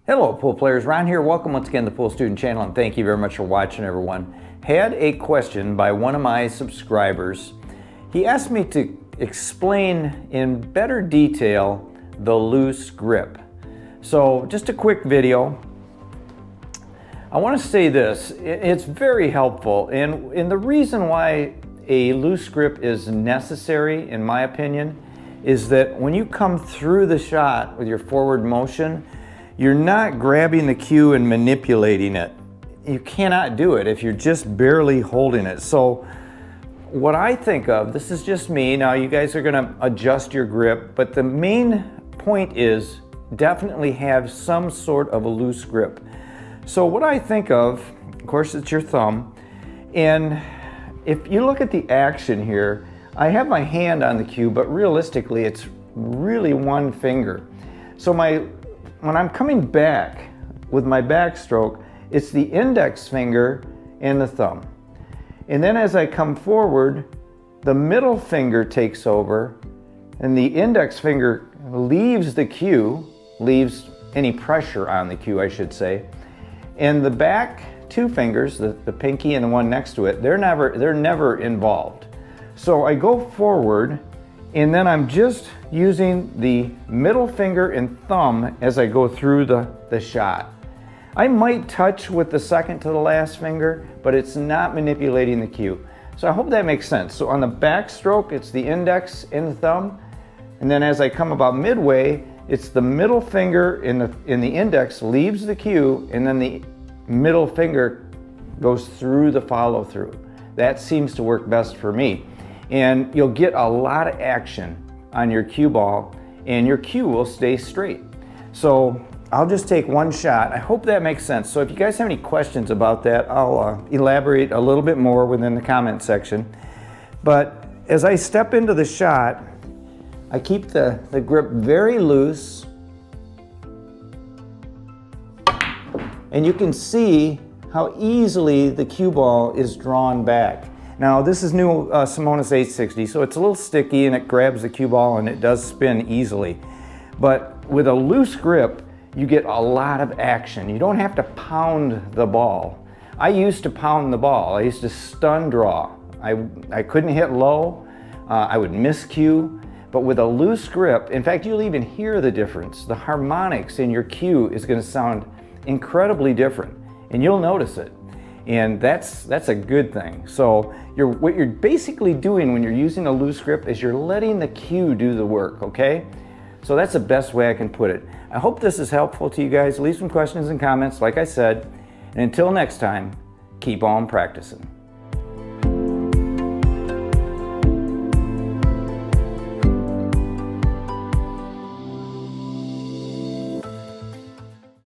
Hello pool players, Ron here. Welcome once again to the Pool Student Channel, and thank you very much for watching, everyone. Had a question by one of my subscribers. He asked me to explain in better detail the loose grip. So just a quick video. I want to say this, it's very helpful, and the reason why a loose grip is necessary, in my opinion, is that when you come through the shot with your forward motion, you're not grabbing the cue and manipulating it. You cannot do it if you're just barely holding it. So what I think of, this is just me, now you guys are gonna adjust your grip, but the main point is definitely have some sort of a loose grip. So what I think of course, it's your thumb, and if you look at the action here, I have my hand on the cue, but realistically it's really one finger. So when I'm coming back with my backstroke, it's the index finger and the thumb. And then as I come forward, the middle finger takes over, and the index finger leaves the cue, leaves any pressure on the cue, I should say. And the back two fingers, the pinky and the one next to it, they're never involved. So I go forward, and then I'm just using the middle finger and thumb as I go through the shot. I might touch with the second to the last finger, but it's not manipulating the cue. So I hope that makes sense. So on the backstroke, it's the index and the thumb, and then as I come about midway, it's the middle finger in the index leaves the cue, and then the middle finger goes through the follow through. That seems to work best for me. And you'll get a lot of action on your cue ball, and your cue will stay straight. So I'll just take one shot. I hope that makes sense. So if you guys have any questions about that, I'll elaborate a little bit more within the comment section. But as I step into the shot, I keep the grip very loose, and you can see how easily the cue ball is drawn back. Now this is new Simonis 860, so it's a little sticky and it grabs the cue ball and it does spin easily. But with a loose grip, you get a lot of action. You don't have to pound the ball. I used to pound the ball. I used to stun draw. I couldn't hit low. I would miscue. But with a loose grip, in fact, you'll even hear the difference. The harmonics in your cue is going to sound incredibly different, and you'll notice it. And that's a good thing. So what you're basically doing when you're using a loose grip is you're letting the cue do the work, okay? So that's the best way I can put it. I hope this is helpful to you guys. Leave some questions and comments, like I said. And until next time, keep on practicing.